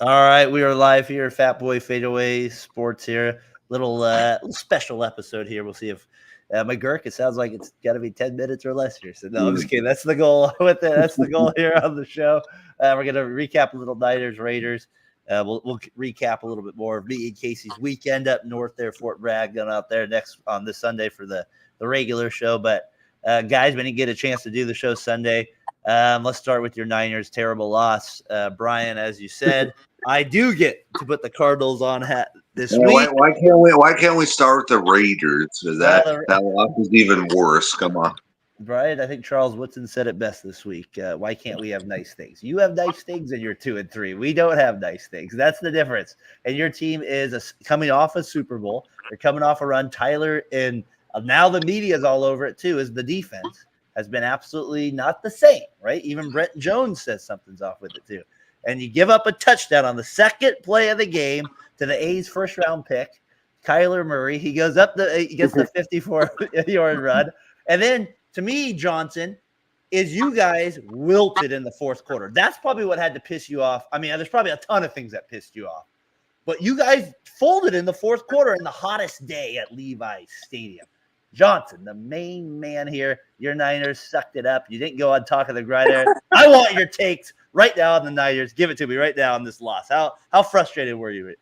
All right, we are live here. Fatboy FadeAway Sports here. Little special episode here. We'll see if McGurk. It sounds like it's got to be 10 minutes or less here. So no, I'm just kidding. That's the goal with it. That's the goal here on the show. We're gonna recap a little Niners Raiders. We'll recap a little bit more of me and Casey's weekend up north there, Fort Bragg, going out there next on this Sunday for the regular show. But guys, we didn't get a chance to do the show Sunday. Let's start with your Niners terrible loss, Brian. As you said, I do get to put the Cardinals on hat this week. Why can't we start with the Raiders? Because that loss is even worse. Come on, Brian. I think Charles Woodson said it best this week. Why can't we have nice things? You have nice things, and you're 2-3. We don't have nice things. That's the difference. And your team is coming off a Super Bowl. They're coming off a run. Tyler and now the media is all over it too. Is the defense has been absolutely not the same, right? Even Brett Jones says something's off with it too. And you give up a touchdown on the second play of the game to the A's first-round pick, Kyler Murray. He goes up he gets the 54-yard run. And then, to me, Johnson, is you guys wilted in the fourth quarter. That's probably what had to piss you off. I mean, there's probably a ton of things that pissed you off. But you guys folded in the fourth quarter in the hottest day at Levi's Stadium. Johnson, the main man here, your Niners sucked it up. You didn't go on talk of the gridiron. I want your takes right now on the Niners. Give it to me right now on this loss. How frustrated were you?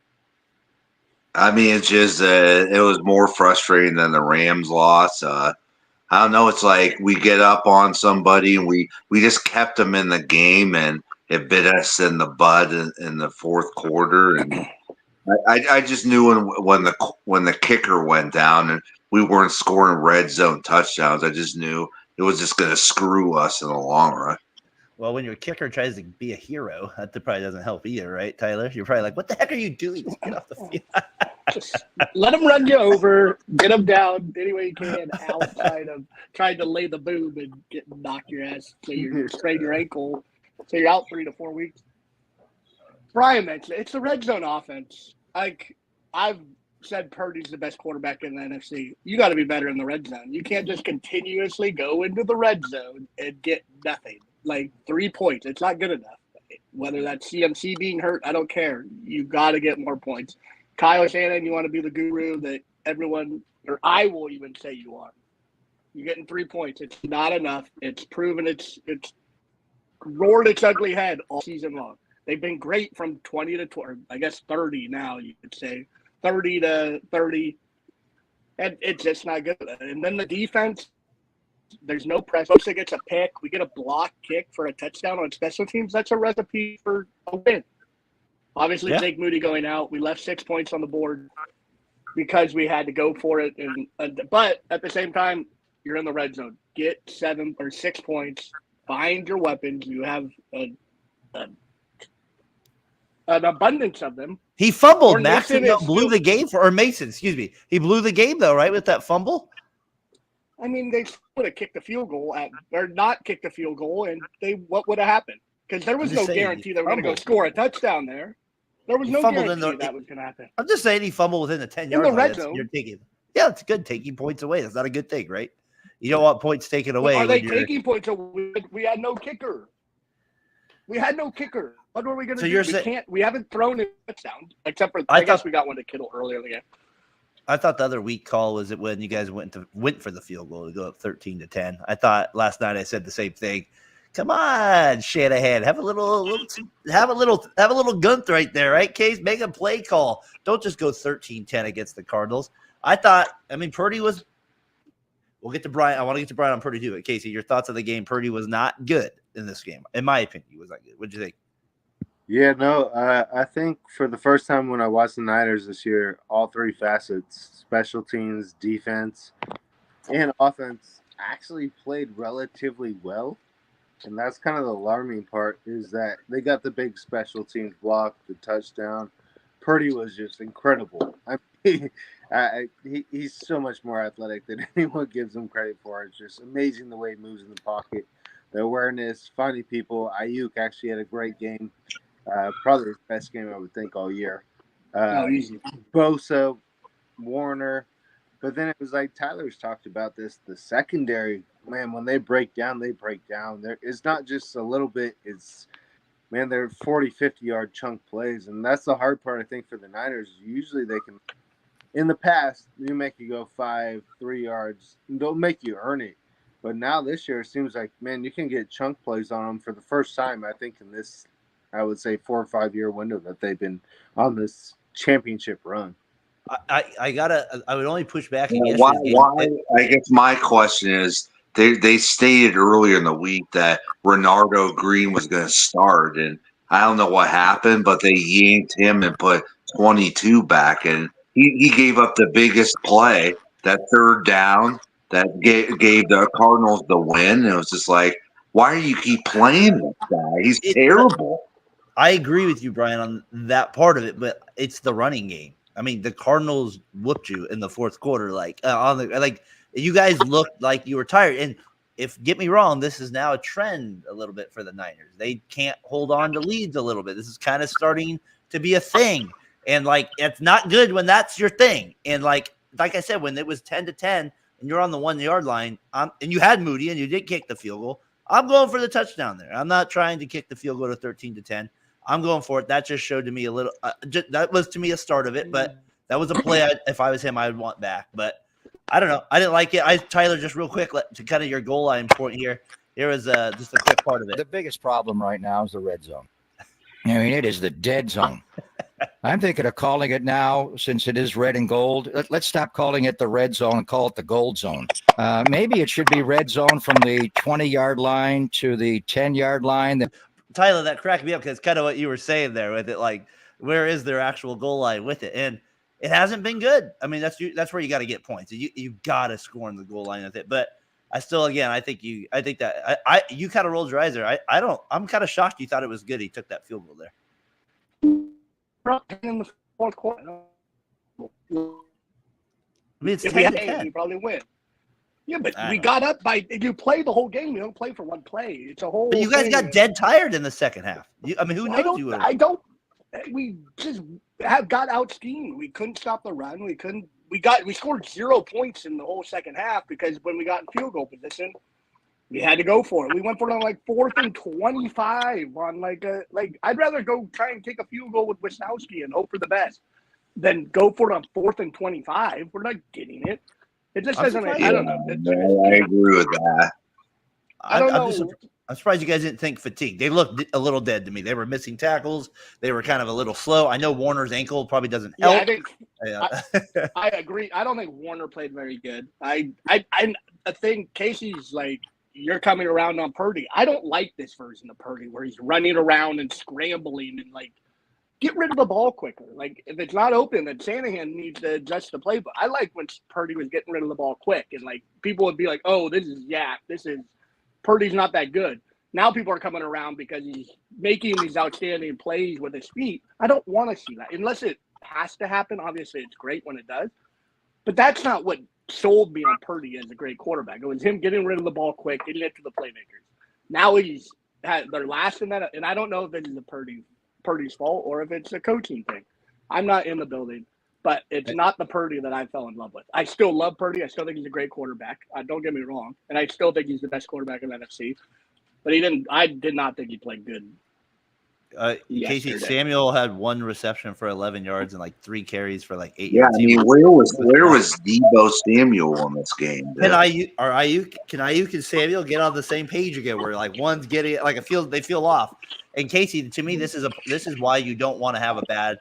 I mean, it's just it was more frustrating than the Rams loss. I don't know. It's like we get up on somebody and we just kept them in the game, and it bit us in the butt in the fourth quarter. And I just knew when the kicker went down and we weren't scoring red zone touchdowns, I just knew it was just going to screw us in the long run. Well, when your kicker tries to be a hero, that probably doesn't help either, right, Tyler? You're probably like, what the heck are you doing? Just get off the field. Just let them run you over, get them down any way you can outside of trying to lay the boom and knock your ass so you sprain your ankle, so you're out 3 to 4 weeks. Brian mentioned it's the red zone offense. Like, I've said Purdy's the best quarterback in the NFC. You got to be better in the red zone. You can't just continuously go into the red zone and get nothing. Like 3 points. It's not good enough. Whether that's CMC being hurt, I don't care. You got to get more points. Kyle Shannon, you want to be the guru that everyone, or I will even say you are. You're getting 3 points. It's not enough. It's proven it's roared its ugly head all season long. They've been great from 20 to 20, I guess 30 now, you could say. 30 to 30. And it's just not good. And then the defense, there's no press. Sosa gets a pick. We get a block kick for a touchdown on special teams. That's a recipe for a win. Obviously, Jake Moody going out. We left 6 points on the board because we had to go for it. But at the same time, you're in the red zone. Get 7 or 6 points. Find your weapons. You have an abundance of them. He fumbled. Mason blew the game Mason, excuse me. He blew the game, though, right, with that fumble? I mean, they would have kicked the field goal or not kicked the field goal, and what would have happened? Because there was no guarantee they were going to go score a touchdown there. There was no guarantee that was going to happen. I'm just saying he fumbled within the 10-yard line. In the red zone. It's good taking points away. That's not a good thing, right? You don't want points taken away. Are they taking points away? We had no kicker. What were we going to do? We haven't thrown a touchdown, except for I guess we got one to Kittle earlier in the game. I thought the other weak call was when you guys went for the field goal to go up 13-10. I thought last night I said the same thing. Come on, Shanahan, have a little gunt right there, right, Case? Make a play call. Don't just go 13-10 against the Cardinals. Purdy was. We'll get to Brian. I want to get to Brian on Purdy too. But Casey, your thoughts on the game? Purdy was not good in this game, in my opinion. He was not good. What did you think? Yeah, no, I think for the first time when I watched the Niners this year, all three facets, special teams, defense, and offense, actually played relatively well. And that's kind of the alarming part, is that they got the big special teams block, the touchdown. Purdy was just incredible. He's so much more athletic than anyone gives him credit for. It's just amazing the way he moves in the pocket, the awareness, finding people. Ayuk actually had a great game. Probably his best game, I would think, all year. Easy. Bosa, Warner. But then it was like Tyler's talked about this. The secondary, man, when they break down, It's not just a little bit. It's man, they're 40, 50-yard chunk plays. And that's the hard part, I think, for the Niners. Usually they can, in the past, you make you go 5, 3 yards, and don't make you earn it. But now this year, it seems like, man, you can get chunk plays on them for the first time, I think, in this, I would say, 4 or 5 year window that they've been on this championship run. I would only push back in Why? yesterday's game. Why? I guess my question is, they stated earlier in the week that Renardo Green was going to start, and I don't know what happened, but they yanked him and put 22 back, and he gave up the biggest play, that third down that gave the Cardinals the win. And it was just like, why do you keep playing this guy? He's terrible. I agree with you, Brian, on that part of it, but it's the running game. I mean, the Cardinals whooped you in the fourth quarter. You guys looked like you were tired. And get me wrong, this is now a trend a little bit for the Niners. They can't hold on to leads a little bit. This is kind of starting to be a thing. And it's not good when that's your thing. And like I said, when it was 10-10 and you're on the 1 yard line, and you had Moody and you did kick the field goal, I'm going for the touchdown there. I'm not trying to kick the field goal to 13-10. I'm going for it. That just showed to me a little. That was to me a start of it, but that was a play. If I was him, I would want back. But I don't know. I didn't like it. Tyler, just real quick to kind of your goal line point here. Here was just a quick part of it. The biggest problem right now is the red zone. I mean, it is the dead zone. I'm thinking of calling it now, since it is red and gold. Let's stop calling it the red zone and call it the gold zone. Maybe it should be red zone from the 20-yard line to the 10-yard line. Tyler, that cracked me up because it's kind of what you were saying there with it. Like, where is their actual goal line with it? And it hasn't been good. I mean, that's where you got to get points. You got to score on the goal line with it. But I still, again, I think you kind of rolled your eyes there. I'm kind of shocked you thought it was good. He took that field goal there. In the fourth quarter. I mean, it's if we 10 had to 10. we probably win. Yeah, but we got up by. You play the whole game. You don't play for one play. It's a whole. But you guys thing. got dead tired in the second half. Who knows you? I don't. We just got out schemed. We couldn't stop the run. We scored 0 points in the whole second half because when we got in field goal position, we had to go for it. We went for it on 4th and 25 on I'd rather go try and kick a field goal with Wisnowski and hope for the best than go for it on 4th and 25. We're not getting it. It just doesn't. I don't know. I agree with that. I don't know. I'm surprised you guys didn't think fatigue. They looked a little dead to me. They were missing tackles. They were kind of a little slow. I know Warner's ankle probably doesn't help. I agree. I don't think Warner played very good. I think Casey's you're coming around on Purdy. I don't like this version of Purdy where he's running around and scrambling and get rid of the ball quicker. If it's not open, then Shanahan needs to adjust the play. But I like when Purdy was getting rid of the ball quick and people would be like, "Oh, this is Purdy's not that good." Now people are coming around because he's making these outstanding plays with his feet. I don't want to see that unless it has to happen. Obviously, it's great when it does, but that's not what sold me on Purdy as a great quarterback. It was him getting rid of the ball quick, getting it to the playmakers. Now they're last in that, and I don't know if it is Purdy's fault or if it's a coaching thing. I'm not in the building, but it's not the Purdy that I fell in love with. I still love Purdy. I still think he's a great quarterback. Don't get me wrong, and I still think he's the best quarterback in the NFC. But I did not think he played good. Casey Samuel had 1 reception for 11 yards and 3 carries for 8 yards. Yeah, I mean, where was Deebo Samuel in this game? Can Ayuk and Samuel get on the same page again? Where one's getting they feel off. And Casey, to me, this is why you don't want to have a bad.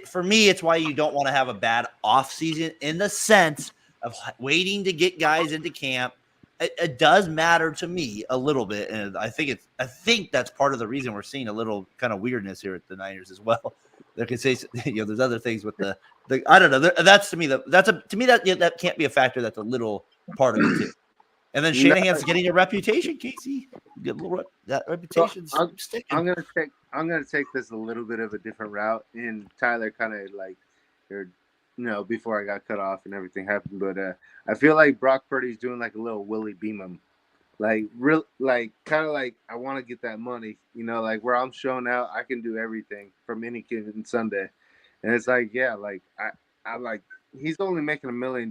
For me, it's why you don't want to have a bad off season in the sense of waiting to get guys into camp. It does matter to me a little bit, and I think that's part of the reason we're seeing a little kind of weirdness here at the Niners as well. There can say there's other things with the I don't know. That's to me that can't be a factor. That's a little part of it too. And then Shanahan's getting a reputation, Casey. That reputation's sticking. I'm gonna take this a little bit of a different route, and Tyler kind of before I got cut off and everything happened. But I feel like Brock Purdy's doing a little Willie Beeman, I want to get that money, where I'm showing out, I can do everything from any given Sunday, and it's I he's only making $1 million.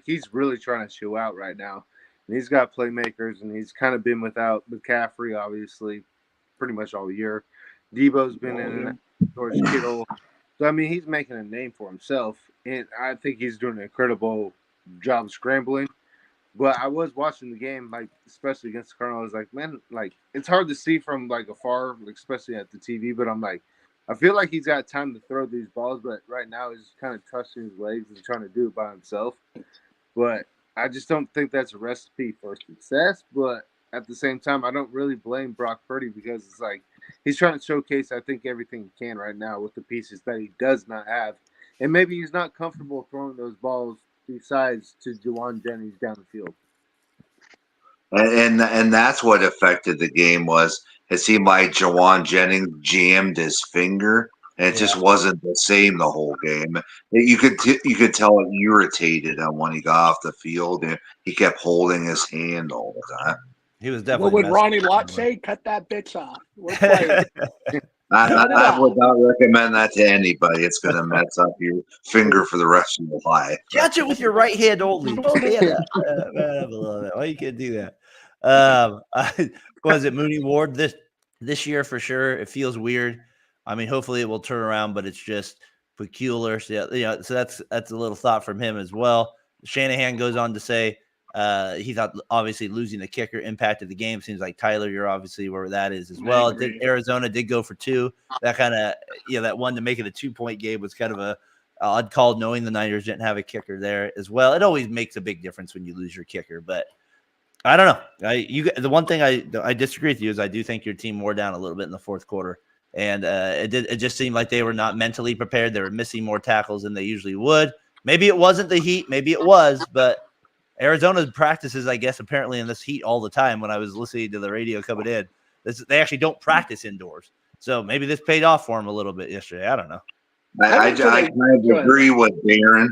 He's really trying to show out right now, and he's got playmakers, and he's kind of been without McCaffrey, obviously, pretty much all year. Debo's been in and out. George Kittle. So, I mean, he's making a name for himself, and I think he's doing an incredible job scrambling. But I was watching the game, like, especially against the Cardinals. I was like, man, like, it's hard to see from, like, afar, especially at the TV. But I'm like, I feel like he's got time to throw these balls, but right now he's kind of trusting his legs and trying to do it by himself. But I just don't think that's a recipe for success. But at the same time, I don't really blame Brock Purdy because it's like he's trying to showcase, I think, everything he can right now with the pieces that he does not have. And maybe he's not comfortable throwing those balls besides to Juwan Jennings down the field. And that's what affected the game. Was it seemed like Jawan Jennings jammed his finger, and it just wasn't the same the whole game. You could tell it irritated him when he got off the field, and he kept holding his hand all the time. He was definitely. What would Ronnie Lott say? Cut that bitch off. We're playing. I would not recommend that to anybody. It's going to mess up your finger for the rest of your life. Catch it with your right hand only. Stand up. I love it. Why you can't do that? Was it Mooney Ward this year for sure? It feels weird. I mean, hopefully it will turn around, but it's just peculiar. So, so that's a little thought from him as well. Shanahan goes on to say he thought obviously losing the kicker impacted the game. Seems like Tyler, you're obviously where that is as well. Arizona did go for 2. That kind of that one to make it a 2-point game was kind of a odd call, knowing the Niners didn't have a kicker there as well. It always makes a big difference when you lose your kicker, but I don't know. The one thing I disagree with you is I do think your team wore down a little bit in the fourth quarter, and it just seemed like they were not mentally prepared. They were missing more tackles than they usually would. Maybe it wasn't the heat, maybe it was, but Arizona practices, I guess, apparently in this heat all the time. When I was listening to the radio coming in, they actually don't practice indoors, so maybe this paid off for them a little bit yesterday. I don't know. I kind of agree with Darren,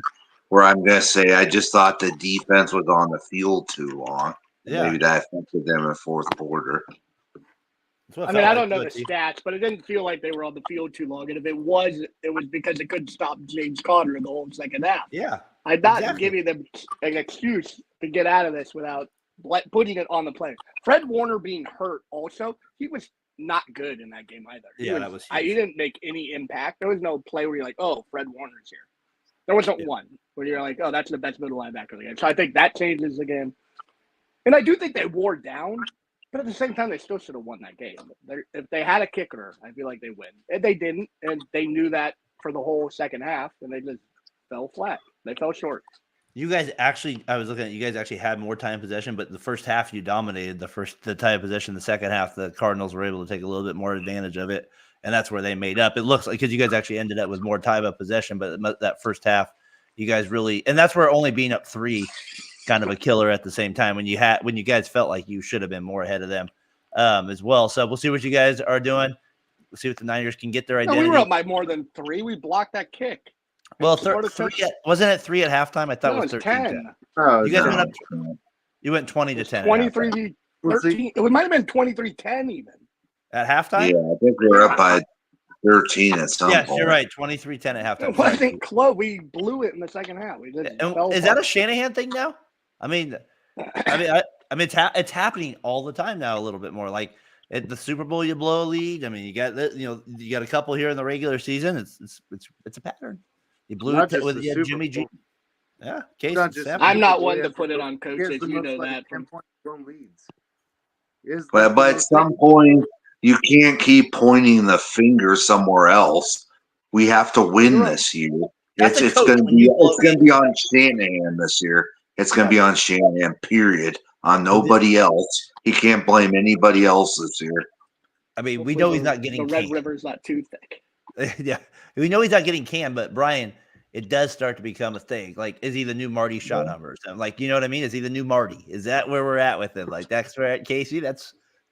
where I'm going to say I just thought the defense was on the field too long. Yeah. Maybe that affected them in the fourth quarter. I mean, I don't know the stats, but it didn't feel like they were on the field too long. And if it was because they couldn't stop James Conner in the whole second half. Yeah. I'm not giving them an excuse to get out of this without putting it on the play. Fred Warner being hurt also, he was not good in that game either. That was huge. He didn't make any impact. There was no play where you're like, oh, Fred Warner's here. There wasn't one where you're like, oh, that's the best middle linebacker of the game. So I think that changes the game. And I do think they wore down, but at the same time, they still should have won that game. If they had a kicker, I feel like they win. And they didn't, and they knew that for the whole second half, and they just fell flat. They fell short. You guys actually, I was looking at you guys actually had more time possession, but the first half you dominated the time possession. The second half, the Cardinals were able to take a little bit more advantage of it, and that's where they made up. It looks like because you guys actually ended up with more time of possession, but that first half, you guys really, and that's where only being up 3. Kind of a killer at the same time when you guys felt like you should have been more ahead of them as well. So we'll see what you guys are doing. We'll see what the Niners can get their identity. No, we were up by more than 3. We blocked that kick. Well, wasn't it 3 at halftime? I thought it was 13. You guys went up. You went 20-10. 23-13. It might have been 23-10 even at halftime. Yeah, I think we were up by 13 at some point. Yes, you're right. 23-10 at halftime. It wasn't close. We blew it in the second half. Is that a Shanahan thing now? I mean, it's happening all the time now. A little bit more like at the Super Bowl, you blow a lead. I mean, you got a couple here in the regular season. It's a pattern. You blew it with Jimmy G. Yeah, I'm not one to put it on coaches. You know that. But at some point, you can't keep pointing the finger somewhere else. We have to win this year. It's going to be on Shanahan this year. It's going to be on Shanahan, period. On nobody else. He can't blame anybody else this year. I mean, we know he's not getting the Red River's not too thick. Yeah, we know he's not getting canned, but Brian, it does start to become a thing. Like, is he the new Marty shot numbers? Like, you know what I mean? Is he the new Marty? Is that where we're at with him? Like, that's where at Casey.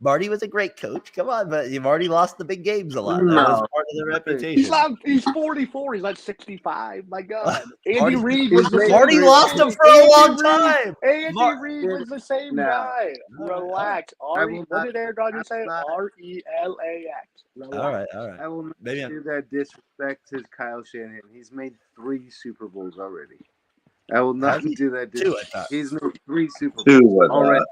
Marty was a great coach. Come on, but you've already lost the big games a lot. That was part of the reputation. He's 44. He's like 65. My God. Andy Reid was the Marty lost him for a long time. Andy Reid was the same guy. Relax. What did Aaron Rodgers say? RELAX. All right. I will not do that disrespect to Kyle Shanahan. He's made 3 Super Bowls already. I will not do that disrespect. He's made 3 Super Bowls already.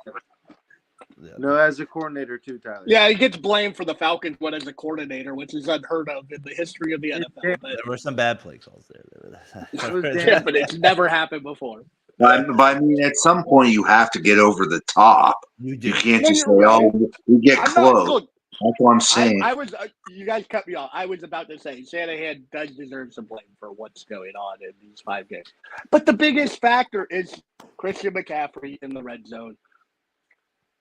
No, as a coordinator too, Tyler. Yeah, he gets blamed for the Falcons one as a coordinator, which is unheard of in the history of the NFL. But, There were some bad play calls there. yeah, but it's never happened before. But I mean, at some point, you have to get over the top. You do. You can't No, just say, you're right. "Oh, we get I'm close." not. Look, That's what I'm saying. I was. You guys cut me off. I was about to say Shanahan does deserve some blame for what's going on in these 5 games. But the biggest factor is Christian McCaffrey in the red zone.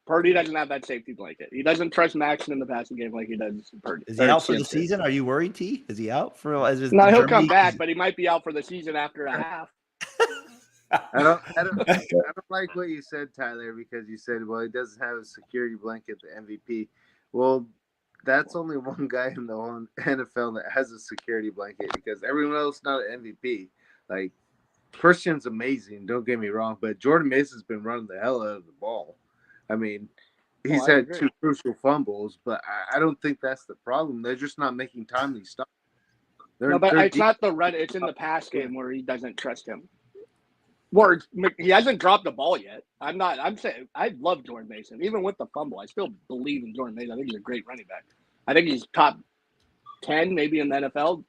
Purdy doesn't have that safety blanket. He doesn't trust Maxon in the passing game like he does Purdy. Is he out for the season? Are you worried, T? Is he out for? No, he'll come back, but he might be out for the season after a half. I don't like what you said, Tyler, because you said, well, he doesn't have a security blanket, the MVP. Well, that's only one guy in the whole NFL that has a security blanket because everyone else not an MVP. Like, Christian's amazing, don't get me wrong, but Jordan Mason's been running the hell out of the ball. I mean, he's had 2 crucial fumbles, but I don't think that's the problem. They're just not making timely stops. But it's not the run. It's in the pass game where he doesn't trust him. Words. He hasn't dropped the ball yet. I'm saying I love Jordan Mason. Even with the fumble, I still believe in Jordan Mason. I think he's a great running back. I think he's top 10 maybe in the NFL.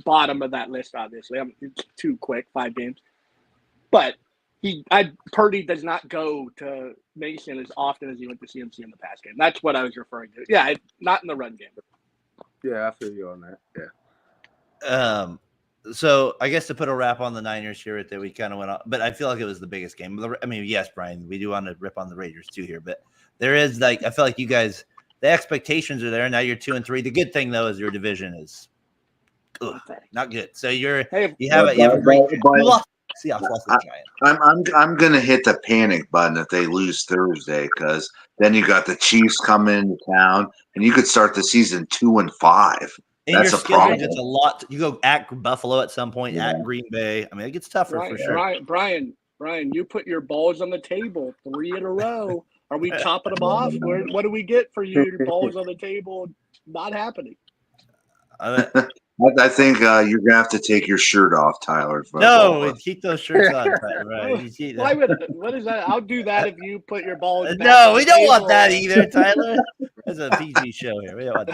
Bottom of that list, obviously. It's too quick, 5 games. But Purdy does not go to Mason as often as he went to CMC in the pass game. That's what I was referring to. Yeah, not in the run game. Yeah, I feel you on that. Yeah. So I guess to put a wrap on the Niners here, that we kind of went off, but I feel like it was the biggest game. I mean, yes, Brian, we do want to rip on the Raiders too here, but there is I feel like you guys, the expectations are there. Now you're 2-3. The good thing though is your division is not good. So you have a great. Seahawks lost the Giants. I'm gonna hit the panic button if they lose Thursday because then you got the Chiefs coming into town and you could start the season 2-5. That's a problem. It's a lot. You go at Buffalo at some point, at Green Bay. I mean, it gets tougher for sure. Brian, you put your balls on the table 3 in a row. Are we chopping them off? What do we get for you? Your balls on the table, not happening. I think you're gonna have to take your shirt off, Tyler. No, keep those shirts on, Tyler. Right? What is that? I'll do that if you put your balls. No, we don't want that either, Tyler. It's a PG show here. We don't want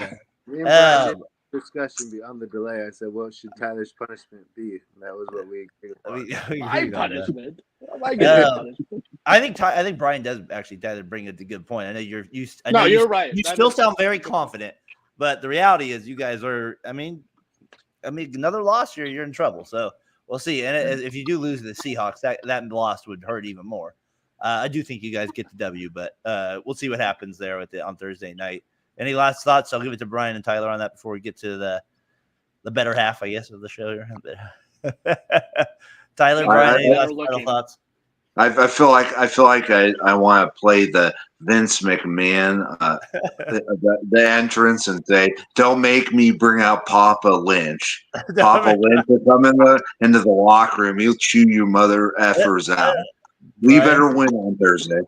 that. Discussion beyond the delay. I said, "What should Tyler's punishment be?" And that was what we agreed upon. My punishment. I think Brian does actually bring it to a good point. I know you're right. You still sound very confident, but the reality is, you guys are. I mean, another loss, you're in trouble. So we'll see. And if you do lose to the Seahawks, that loss would hurt even more. I do think you guys get the W, but we'll see what happens there with it on Thursday night. Any last thoughts? I'll give it to Brian and Tyler on that before we get to the better half, I guess, of the show here. Tyler, Brian, any last final thoughts? I feel like I want to play the Vince McMahon the entrance and say, "Don't make me bring out Papa Lynch." Papa Lynch will come into the locker room. He'll chew you mother effers out. We better win on Thursday.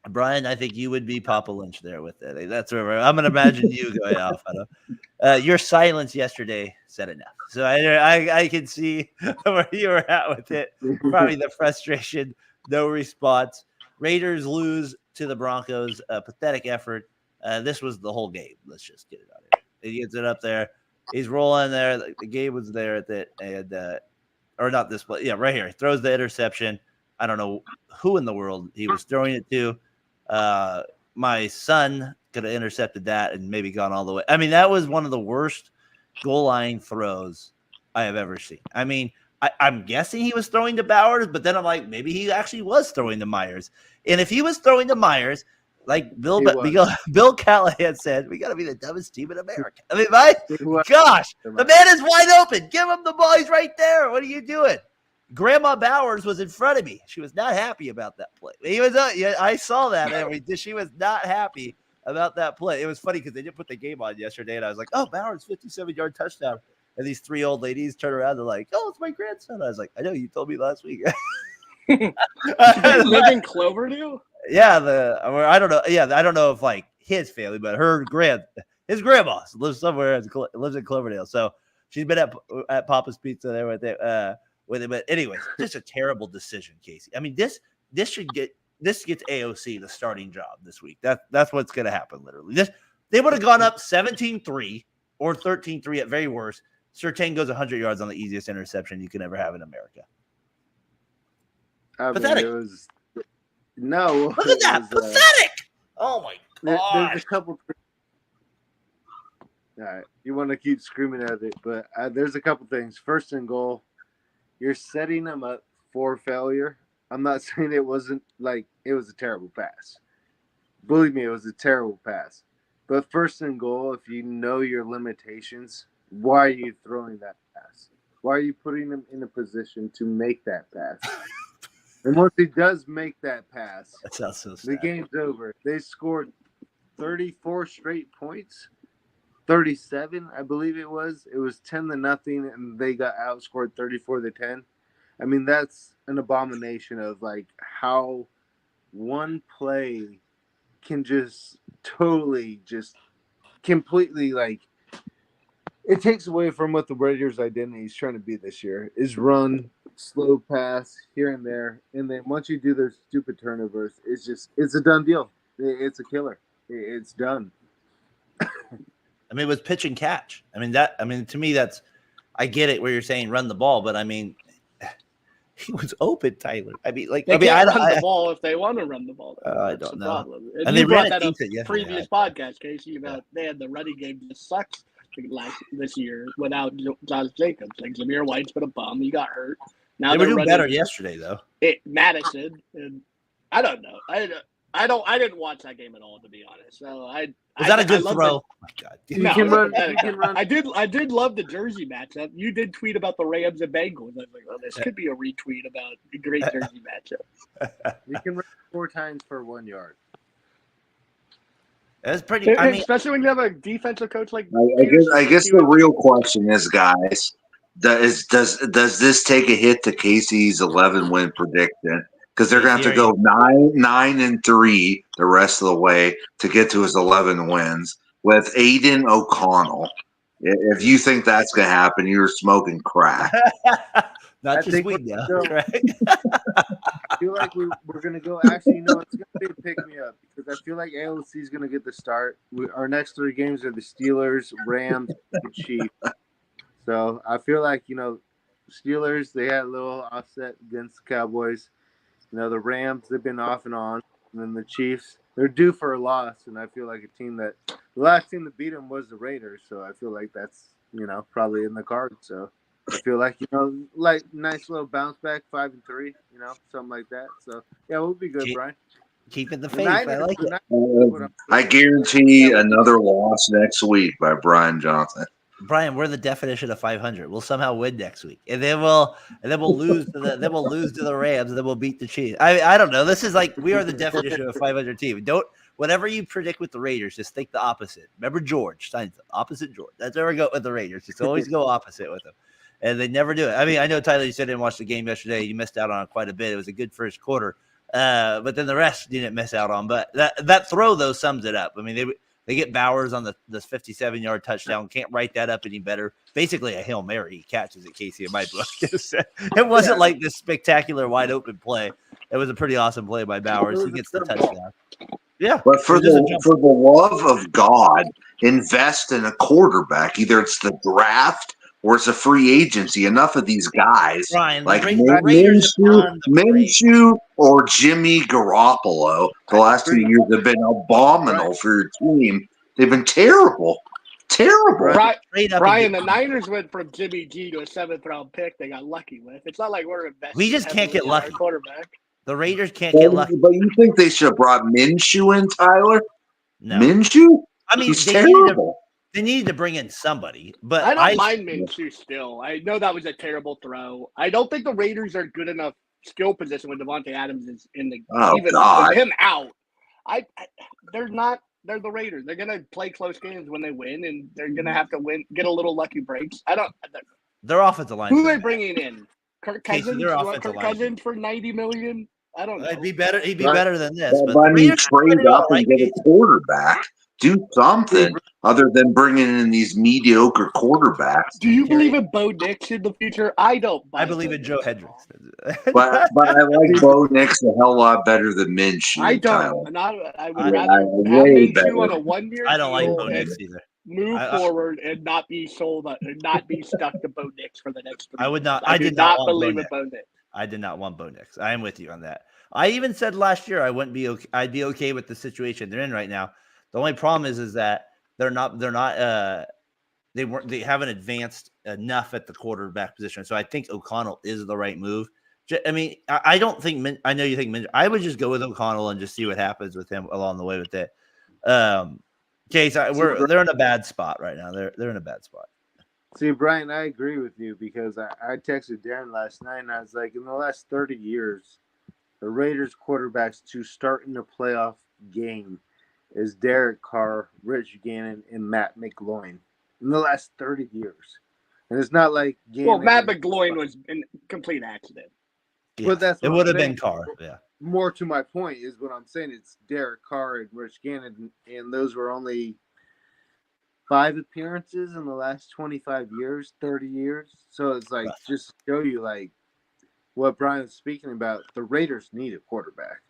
Brian, I think you would be Papa Lynch there with it. That's where I'm going to imagine you going off. Your silence yesterday said enough. So I can see where you were at with it. Probably the frustration, no response. Raiders lose to the Broncos. A pathetic effort. This was the whole game. Let's just get it out of here. He gets it up there. He's rolling there. The game was there at that, and or not this play. Yeah, right here. He throws the interception. I don't know who in the world he was throwing it to. My son could have intercepted that and maybe gone all the way. I mean, that was one of the worst goal line throws I have ever seen. I mean, I'm guessing he was throwing to Bowers, but then I'm like, maybe he actually was throwing to Myers. And if he was throwing to Myers, like Bill Callahan said, we got to be the dumbest team in America. I mean, gosh, the man is wide open. Give him the ball. He's right there. What are you doing? Grandma Bowers was in front of me. She was not happy about that play. I saw that. And she was not happy about that play. It was funny because they didn't put the game on yesterday, and I was like, "Oh, Bowers 57-yard touchdown!" And these 3 old ladies turn around. They're like, "Oh, it's my grandson." I was like, "I know you told me last week." Live in Cloverdale? Yeah, I don't know. Yeah, I don't know if like his family, but his grandma lives somewhere. Lives in Cloverdale, so she's been at Papa's Pizza there with it. But anyways, just a terrible decision, Casey. I mean, this should get this gets AOC the starting job this week. That's what's going to happen. Literally, they would have gone up 17-3 or 13-3 at very worst. Surtain goes 100 yards on the easiest interception you can ever have in America. Pathetic. Look at that. Pathetic. Oh my god. There's a couple. All right, you want to keep screaming at it, but there's a couple things. First and goal, you're setting them up for failure. I'm not saying it wasn't like it was a terrible pass. Believe me, it was a terrible pass. But first and goal, if you know your limitations, why are you throwing that pass? Why are you putting him in a position to make that pass? And once he does make that pass, that sounds so sad. The game's over. They scored 34 straight points. 37, I believe it was. It was 10-0, and they got outscored 34-10. I mean, that's an abomination of like how one play can just totally, just completely like it takes away from what the Raiders' identity is trying to be this year. Is run, slow pass here and there, and then once you do those stupid turnovers, it's a done deal. It's a killer. It's done. I mean, it was pitch and catch. I mean, to me, I get it where you're saying run the ball, but I mean, he was open, Tyler. I mean, like, they can't run the ball if they want to run the ball. I don't know. Problem. And they ran that it up yesterday. Previous podcast, Casey, about they had the running game that sucks this year without Josh Jacobs. Like Zamir White's been a bum. He got hurt. Now they were doing better yesterday, though. Madison, and I don't know. I didn't watch that game at all, to be honest. So was that a good throw? Oh my God! You can run. I did love the jersey matchup. You did tweet about the Rams and Bengals. I was like, oh, this could be a retweet about a great jersey matchup. You can run 4 times for 1 yard. That's pretty. I mean, especially when you have a defensive coach like. I guess the real question is, guys, does this take a hit to Casey's 11-win prediction? Because they're going to have to go 9-3 the rest of the way to get to his 11 wins with Aiden O'Connell. If you think that's going to happen, you're smoking crack. Not just weed now, right? I feel like we're going to go. Actually, it's going to be a pick-me-up because I feel like AOC is going to get the start. Our next 3 games are the Steelers, Rams, and Chiefs. So I feel like, Steelers, they had a little offset against the Cowboys. The Rams, they've been off and on. And then the Chiefs, they're due for a loss. And I feel like the last team that beat them was the Raiders. So I feel like that's, probably in the cards. So I feel like, like nice little bounce back, 5-3, something like that. So, yeah, we'll be good, Brian. Keeping the faith. I like it. I guarantee another loss next week by Brian Johnson. Brian, we're the definition of 500. We'll somehow win next week, and then we'll lose to the Rams, and then we'll beat the Chiefs. I don't know. This is like we are the definition of a 500 team. Whatever you predict with the Raiders, just think the opposite. Remember George, opposite George. That's where we go with the Raiders. Just always go opposite with them, and they never do it. I mean, I know Tyler, you said you didn't watch the game yesterday. You missed out on it quite a bit. It was a good first quarter, but then the rest you didn't miss out on. But that throw though sums it up. I mean, They get Bowers on the 57-yard touchdown. Can't write that up any better. Basically a Hail Mary. He catches it, Casey, in my book. It wasn't like this spectacular wide open play. It was a pretty awesome play by Bowers. He gets the touchdown. Yeah. But for the love of God, invest in a quarterback. Either it's the draft or it's a free agency. Enough of these guys Ryan, like Minshew or Jimmy Garoppolo. The last 2 years have been abominable for your team. They've been terrible. Terrible. Brian, the Niners went from Jimmy G to a 7th-round pick they got lucky with. It's not like we're investing. We just can't get lucky. Quarterback. The Raiders can't get lucky. But you think they should have brought Minshew in, Tyler? No. Minshew? I mean, he's terrible. They needed to bring in somebody, but I don't mind Minshew still. I know that was a terrible throw. I don't think the Raiders are good enough skill position when Devontae Adams is in the even with him out. They're not. They're the Raiders. They're gonna play close games when they win, and they're gonna have to win, get a little lucky breaks. Their offensive line. Who are they bringing in? Kirk Cousins. Kirk Cousins for $90 million. I don't know. He'd be better. He'd be better than this. But trade up and get a quarterback. do something other than bringing in these mediocre quarterbacks. Do you believe in Bo Nix in the future? I don't. I believe in Joe Hendricks. But I like Bo Nix a hell lot better than Minshew. I Tyler. don't. I would I- rather have way Minshew better. on a 1 year I don't like deal Bo and Nix either. move forward and not be sold and not be stuck to Bo Nix for the next 3 I would not. years. I do did not want believe Bo in Bo Nix. I did not want Bo Nix. I am with you on that. I even said last year I wouldn't be okay. I'd be okay with the situation they're in right now. The only problem is that they haven't advanced enough at the quarterback position. So I think O'Connell is the right move. I mean, I don't think I know you think I would just go with O'Connell and just see what happens with him along the way with it. Case, they're in a bad spot right now. They're in a bad spot. See, Brian, I agree with you because I texted Darren last night and I was like, in the last 30 years, the Raiders quarterbacks to start in a playoff game is Derek Carr, Rich Gannon, and Matt McGloin in the last 30 years. And it's not like Gannon. Well, Matt McGloin was a complete accident. Yeah. But that's it what would I'm have saying. been Carr. Yeah. More to my point is what I'm saying. It's Derek Carr and Rich Gannon, and those were only 5 appearances in the last 25 years, 30 years. So it's like just to show you like what Brian's speaking about. The Raiders need a quarterback.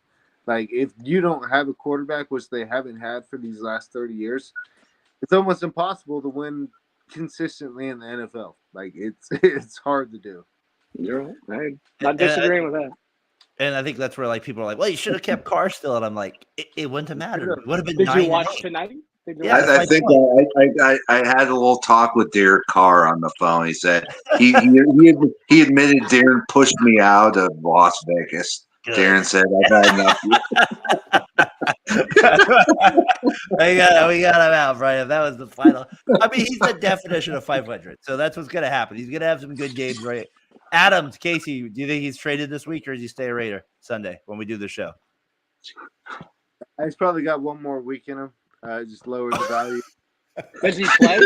Like if you don't have a quarterback, which they haven't had for these last 30 years, it's almost impossible to win consistently in the NFL. Like it's hard to do. You're right. I'm not disagreeing with that. And I think that's where like people are like, well, you should have kept Carr still. And I'm like, it wouldn't have mattered. It would have been. Did 9 you watch tonight? Yeah, I think I had a little talk with Derek Carr on the phone. He said he admitted Darren pushed me out of Las Vegas. Good. Darren said I've had enough. we got him out, Brian. That was the final. I mean, he's the definition of 500. So that's what's going to happen. He's going to have some good games, right? Adams, Casey, do you think he's traded this week or does he stay a Raider Sunday when we do the show? He's probably got one more week in him. Just lower the value. Does he play?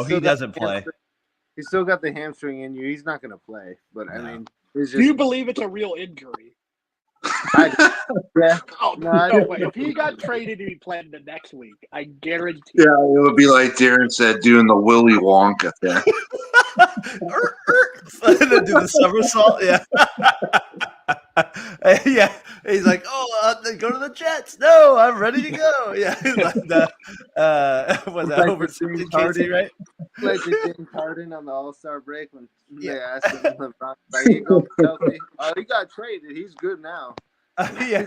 He doesn't play. He's still got the hamstring in you. He's not going to play. But, I mean, it's just, do you believe it's a real injury? Yeah. Oh, no way. If he got traded and he played the next week, I guarantee. Yeah, it would be like Darren said, doing the Willy Wonka thing. Do the somersault, yeah. Yeah, he's like, go to the Jets. No, I'm ready to go. Yeah, was that over Casey, right? Like the James Harden on the All-Star break when they asked him, LeBron, like, he got traded. He's good now. Yeah,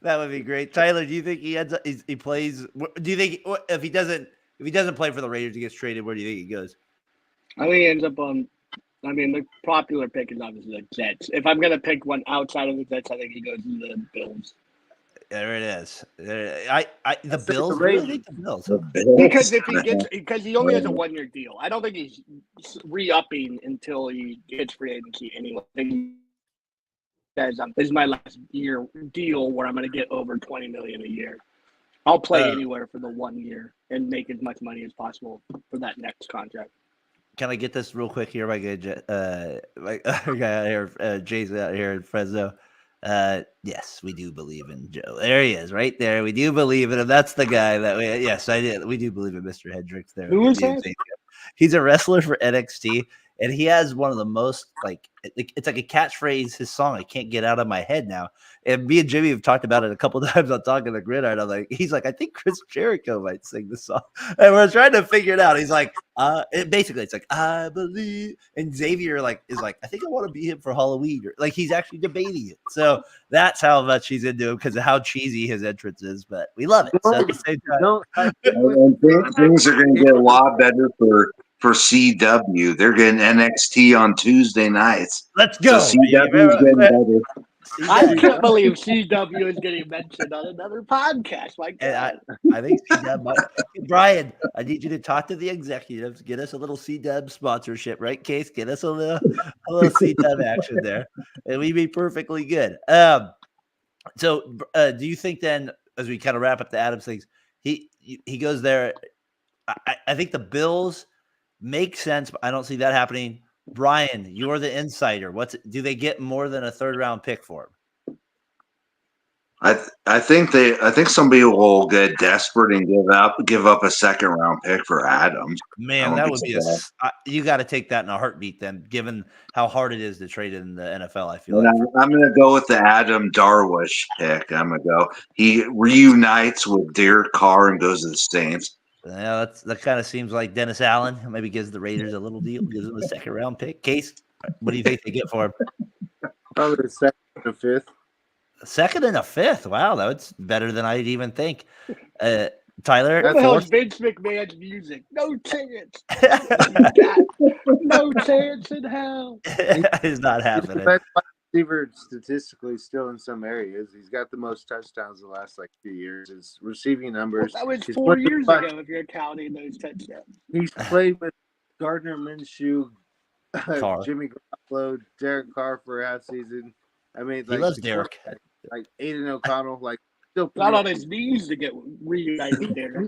that would be great. Tyler, do you think he plays? Do you think if he doesn't play for the Raiders, he gets traded? Where do you think he goes? I think he ends up on. I mean, the popular pick is obviously the Jets. If I'm going to pick one outside of the Jets, I think he goes to the Bills. There it is. The Bills. Really think the Bills. Because because he only has a 1 year deal. I don't think he's re-upping until he gets free agency anyway. I think he says, this is my last year deal where I'm going to get over $20 million a year. I'll play anywhere for the 1 year and make as much money as possible for that next contract. Can I get this real quick here? My guy out here, Jay's out here in Fresno. Yes, we do believe in Joe. There he is, right there. We do believe in him. That's the guy that we. Yes, I did. We do believe in Mr. Hendricks. There, who is that? He's a wrestler for NXT, and he has one of the most it's like a catchphrase. His song, I can't get out of my head now. And me and Jimmy have talked about it a couple times on Talking the Gridiron. I'm like, he's like, I think Chris Jericho might sing this song, and we're trying to figure it out. He's like, it's like I believe, and Xavier is like, I think I want to be him for Halloween. Or, like he's actually debating it. So that's how much he's into him because of how cheesy his entrance is. But we love it. So at the same time, things are going to get a lot better for CW. They're getting NXT on Tuesday nights. Let's go. So CW is getting better. I can't believe CW is getting mentioned on another podcast. My God. I think CW. Brian, I need you to talk to the executives. Get us a little CW sponsorship, right, Case? Get us a little CW action there, and we'd be perfectly good. So, do you think then, as we kind of wrap up the Adams things, he goes there? I think the Bills make sense, but I don't see that happening. Brian, you're the insider. Do they get more than a 3rd round pick for him? I think somebody will get desperate and give up a second round pick for Adams. Man, that would be you got to take that in a heartbeat then, given how hard it is to trade in the NFL. I feel And like I'm going to go with the Adam Darwish pick. I'm going to go. He reunites with Derek Carr and goes to the Saints. yeah, that kind of seems like Dennis Allen. Maybe gives the Raiders a little deal, gives them a second round pick. Case, what do you think they get for him? Probably the second or fifth. A second and a fifth. Wow, that's better than I'd even think. Tyler, What the hell is Vince McMahon's music? No chance. No chance in hell. It's not happening. He's the best wide receiver statistically still in some areas. He's got the most touchdowns the last few years. His receiving numbers. That was 4 years ago if you're counting those touchdowns. He's played with Gardner Minshew, Carr. Jimmy Garoppolo, Derek Carr for half season. I mean, He loves Derek. Like Aiden O'Connell, still not on his knees to get reunited with Derek.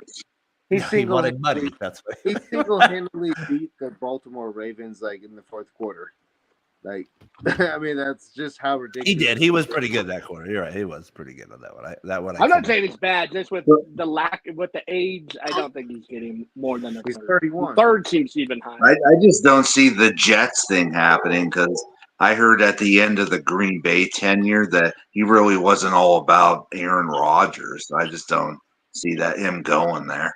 He wanted money. That's why he single-handedly beat the Baltimore Ravens in the fourth quarter. I mean, that's just how ridiculous. he did. He was pretty good that quarter. You're right. He was pretty good on that one. I'm not saying it's bad. Just with the age, I don't think he's getting more than a He's third. 31. Third seems even higher. I just don't see the Jets thing happening because I heard at the end of the Green Bay tenure that he really wasn't all about Aaron Rodgers. I just don't see that him going there.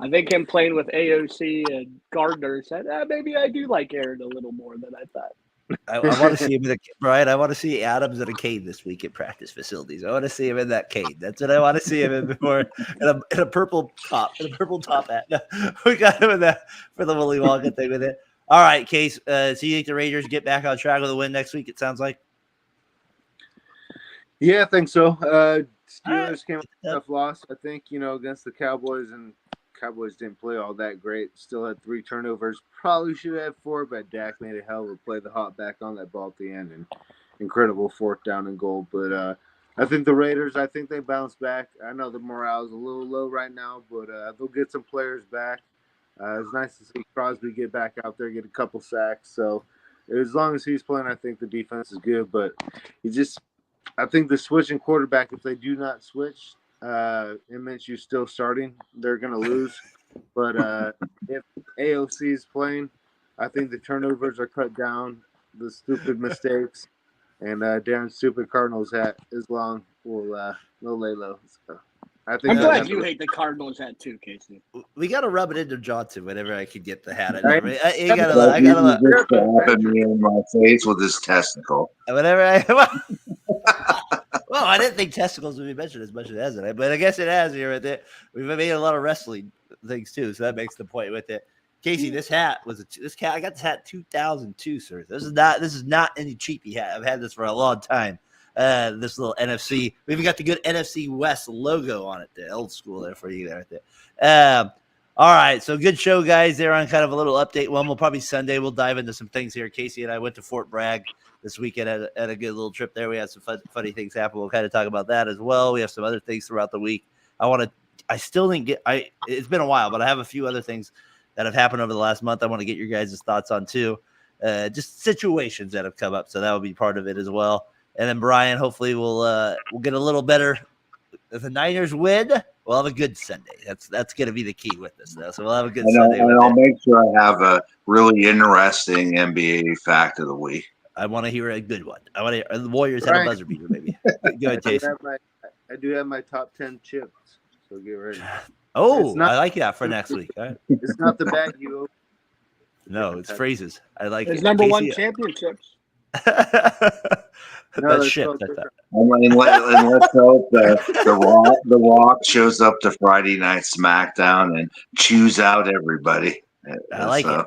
I think him playing with AOC and Gardner said, maybe I do like Aaron a little more than I thought. I want to see him Brian. I want to see Adams in a cane this week at practice facilities. I want to see him in that cane. That's what I want to see him in before in a purple top hat. No, we got him in that for the Willy Wonka thing with it. All right, Case. So you think the Raiders get back on track with a win next week? It sounds like. Yeah, I think so. Steelers came with a tough loss, I think, against the Cowboys, and Cowboys didn't play all that great. Still had 3 turnovers. Probably should have 4, but Dak made a hell of a play the hot back on that ball at the end, and incredible 4th down and goal. But I think the Raiders, they bounce back. I know the morale is a little low right now, but they'll get some players back. It's nice to see Crosby get back out there, get a couple sacks. So as long as he's playing, I think the defense is good. But I think the switching quarterback, if they do not switch, it means you're still starting. They're going to lose. But if AOC is playing, I think the turnovers are cut down, the stupid mistakes, and Darren's stupid Cardinals hat is long. Will lay low. So I'm glad you hate the Cardinals hat too, Casey. We got to rub it into Johnson whenever I can get the hat. I gotta me in my face with his testicle. Whenever well, I didn't think testicles would be mentioned as much as it has, but I guess it has here with it. We've made a lot of wrestling things too, so that makes the point with it. Casey, this hat I got this hat 2002, sir. This is not any cheapy hat. I've had this for a long time. This little NFC. We even got the good NFC West logo on it. The old school there for you there. All right, so good show, guys. They're on kind of a little update one. We'll probably Sunday. We'll dive into some things here. Casey and I went to Fort Bragg this weekend at a good little trip there. We had some funny things happen. We'll kind of talk about that as well. We have some other things throughout the week. It's been a while, but I have a few other things that have happened over the last month. I want to get your guys' thoughts on too. Just situations that have come up. So that will be part of it as well. And then Brian, hopefully we'll get a little better. If the Niners win, we'll have a good Sunday. That's going to be the key with this, though. So we'll have a good Sunday. And I'll make sure I have a really interesting NBA fact of the week. I want to hear a good one. The Warriors have a buzzer beater, maybe. Go ahead, Jason. I do have my top 10 chips, so get ready. Oh, I like that for next week. All right. It's not the bag you open. No, it's phrases. I like it's it. number one championships. No, shit. And let's hope the Rock shows up to Friday Night SmackDown and chews out everybody. I like it.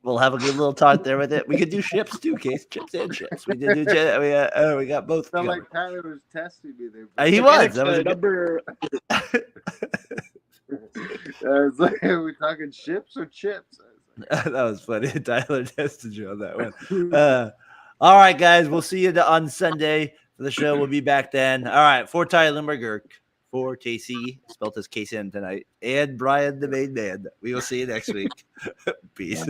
We'll have a good little talk there with it. We could do ships too, Case. Chips and ships. We did do. We got both. Sound like Tyler was testing me there. He was. That was number. It's like, are we talking ships or chips? That was funny. Tyler tested you on that one. All right, guys. We'll see you on Sunday for the show. We'll be back then. All right. For Tyler Limburger, for KC, spelled as KCN tonight, and Brian the main man. We will see you next week. Peace.